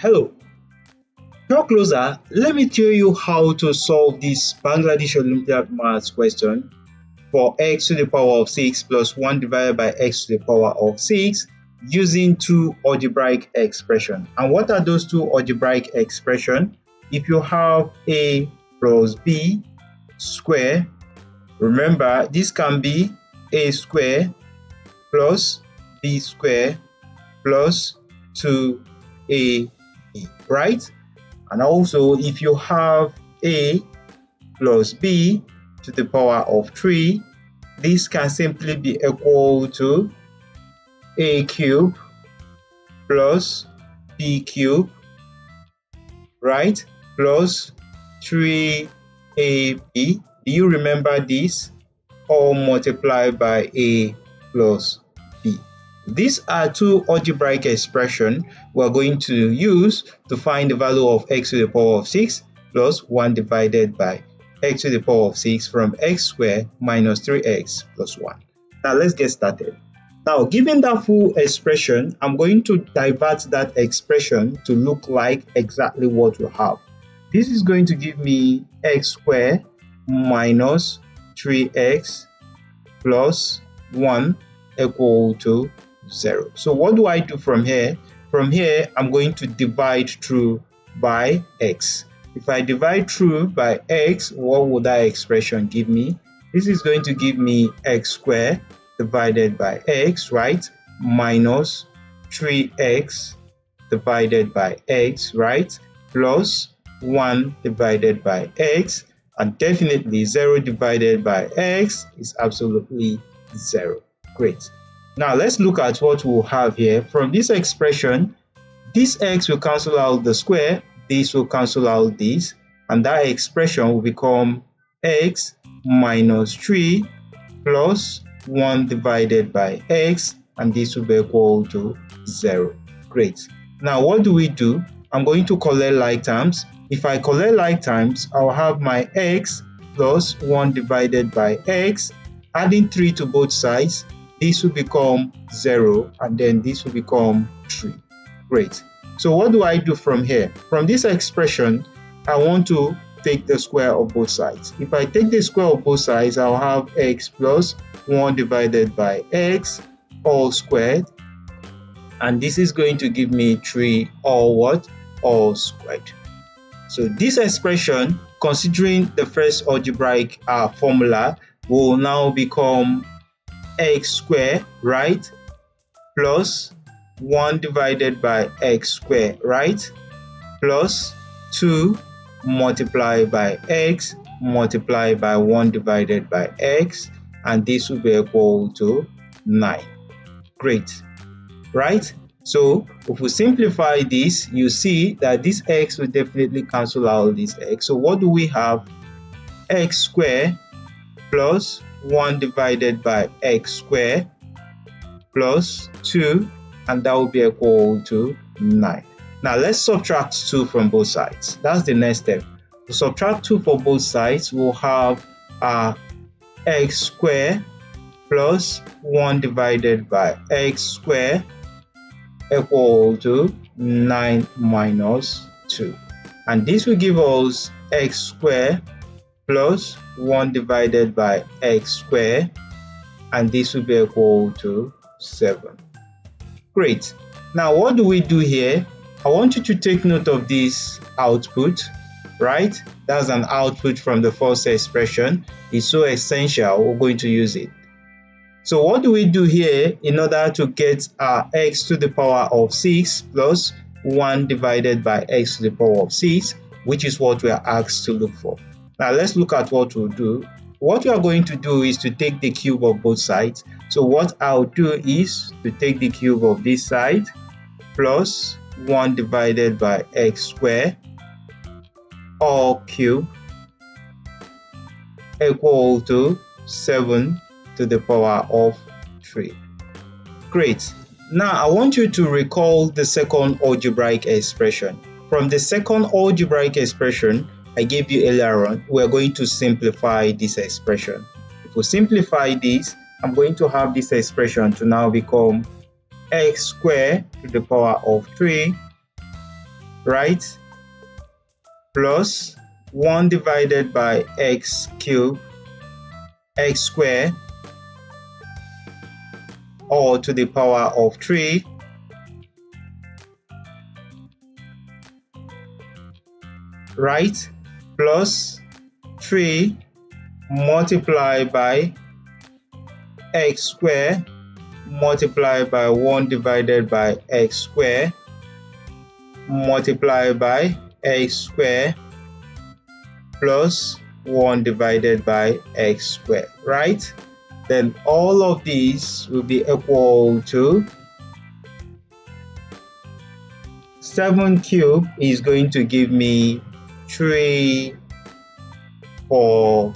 Hello, draw closer. Let me tell you how to solve this Bangladesh Olympiad maths question for x to the power of 6 plus 1 divided by x to the power of 6 using two algebraic expressions. And what are those two algebraic expressions? If you have a plus b square, remember this can be a square plus b square plus 2ab, right? And also if you have a plus b to the power of 3, this can simply be equal to a cube plus b cube, right, plus 3ab. Do you remember this? All multiplied by a plus b. These are two algebraic expressions we're going to use to find the value of x to the power of 6 plus 1 divided by x to the power of 6 from x squared minus 3x plus 1. Now let's get started. Now, given that full expression, I'm going to divert that expression to look like exactly what we have. This is going to give me x squared minus 3x plus 1 equal to 0. So what do I do from here? From here, I'm going to divide through by x. If I divide through by x, what would that expression give me? This is going to give me x squared divided by x, right? Minus 3x divided by x, right? Plus 1 divided by x. And definitely 0 divided by x is absolutely 0. Great. Now let's look at what we'll have here. From this expression, this x will cancel out the square, this will cancel out this, and that expression will become x minus 3 plus 1 divided by x, and this will be equal to 0. Great. Now what do we do? I'm going to collect like terms. If I collect like terms, I'll have my x plus 1 divided by x, adding 3 to both sides. This will become 0, and then this will become 3. Great. So what do I do from here? From this expression, I want to take the square of both sides. If I take the square of both sides, I'll have x plus 1 divided by x all squared. And this is going to give me 3 all what? All squared. So this expression, considering the first algebraic formula, will now become x squared, right, plus 1 divided by x squared, right, plus 2 multiplied by x multiplied by 1 divided by x, and this will be equal to 9. Great, right? So if we simplify this, you see that this x will definitely cancel out this x. So what do we have? X squared plus 1 divided by x squared plus 2, and that will be equal to 9. Now let's subtract 2 from both sides. That's the next step. To subtract 2 from both sides, we'll have x squared plus 1 divided by x squared equal to 9 minus 2. And this will give us x squared plus 1 divided by x squared, and this will be equal to 7. Great. Now what do we do here? I want you to take note of this output, right? That's an output from the first expression. It's so essential, we're going to use it. So what do we do here in order to get our x to the power of 6 plus 1 divided by x to the power of 6, which is what we are asked to look for. Now let's look at what we'll do. What we are going to do is to take the cube of both sides. So what I'll do is to take the cube of this side plus 1 divided by x squared all cube equal to 7 to the power of 3. Great. Now I want you to recall the second algebraic expression. From the second algebraic expression I gave you earlier on, we're going to simplify this expression. If we simplify this, I'm going to have this expression to now become x squared to the power of 3 right? Plus 1 divided by x cubed, x squared, all to the power of 3, right? Plus 3 multiplied by x squared multiplied by 1 divided by x squared multiplied by x squared plus 1 divided by x squared, right? Then all of these will be equal to 7 cubed is going to give me 3, 4,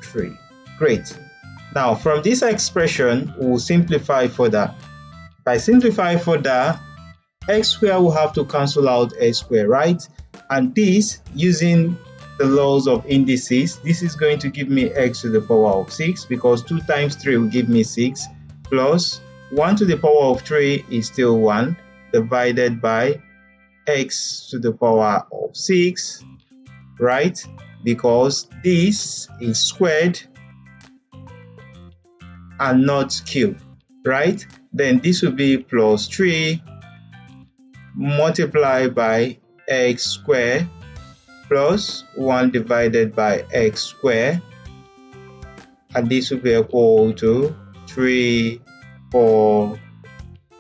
3. Great. Now from this expression, we'll simplify further. By simplifying further, x squared will have to cancel out x squared, right? And this, using the laws of indices, this is going to give me x to the power of 6, because 2 times 3 will give me 6, plus 1 to the power of 3 is still 1, divided by x to the power of 6, right? Because this is squared and not cubed, right? Then this will be plus 3 multiplied by x squared plus 1 divided by x squared, and this will be equal to 3, 4,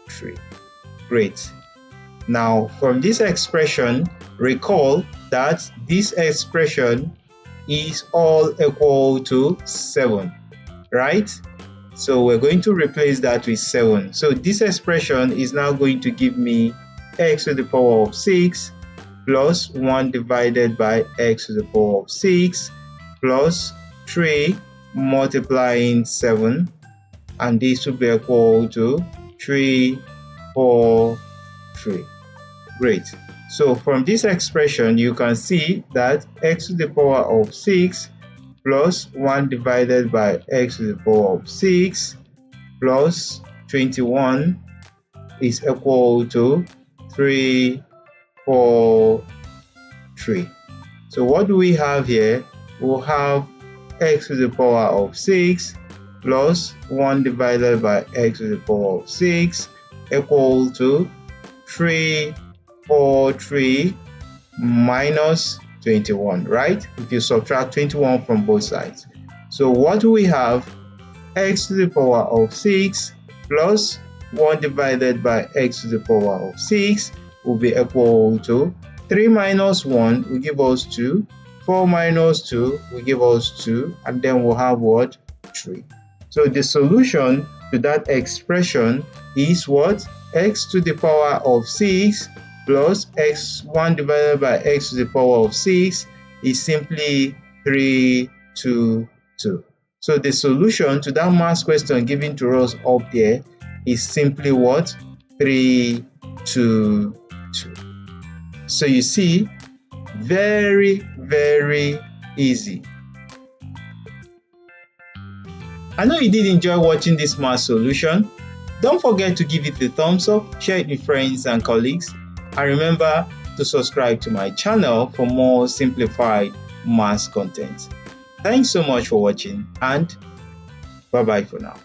3. Great. Now from this expression, recall that this expression is all equal to 7, right? So we're going to replace that with 7. So this expression is now going to give me x to the power of 6 plus 1 divided by x to the power of 6 plus 3 multiplying 7, and this will be equal to 3, 4, 3. Great. So from this expression, you can see that x to the power of 6 plus 1 divided by x to the power of 6 plus 21 is equal to 3, 4, 3. So what do we have here? We'll have x to the power of 6 plus 1 divided by x to the power of 6 equal to 3, 4, 3 minus 21, right? If you subtract 21 from both sides. So what do we have? X to the power of 6 plus 1 divided by x to the power of 6 will be equal to 3 minus 1 will give us 2, 4 minus 2 will give us 2, and then we'll have what? 3. So the solution to that expression is what? X to the power of 6 plus x1 divided by x to the power of 6 is simply 3, 2, 2. So the solution to that math question given to us up there is simply what? 3, 2, 2. So you see, very, very easy. I know you did enjoy watching this math solution. Don't forget to give it a thumbs up, share it with friends and colleagues, and remember to subscribe to my channel for more simplified math content. Thanks so much for watching, and bye bye for now.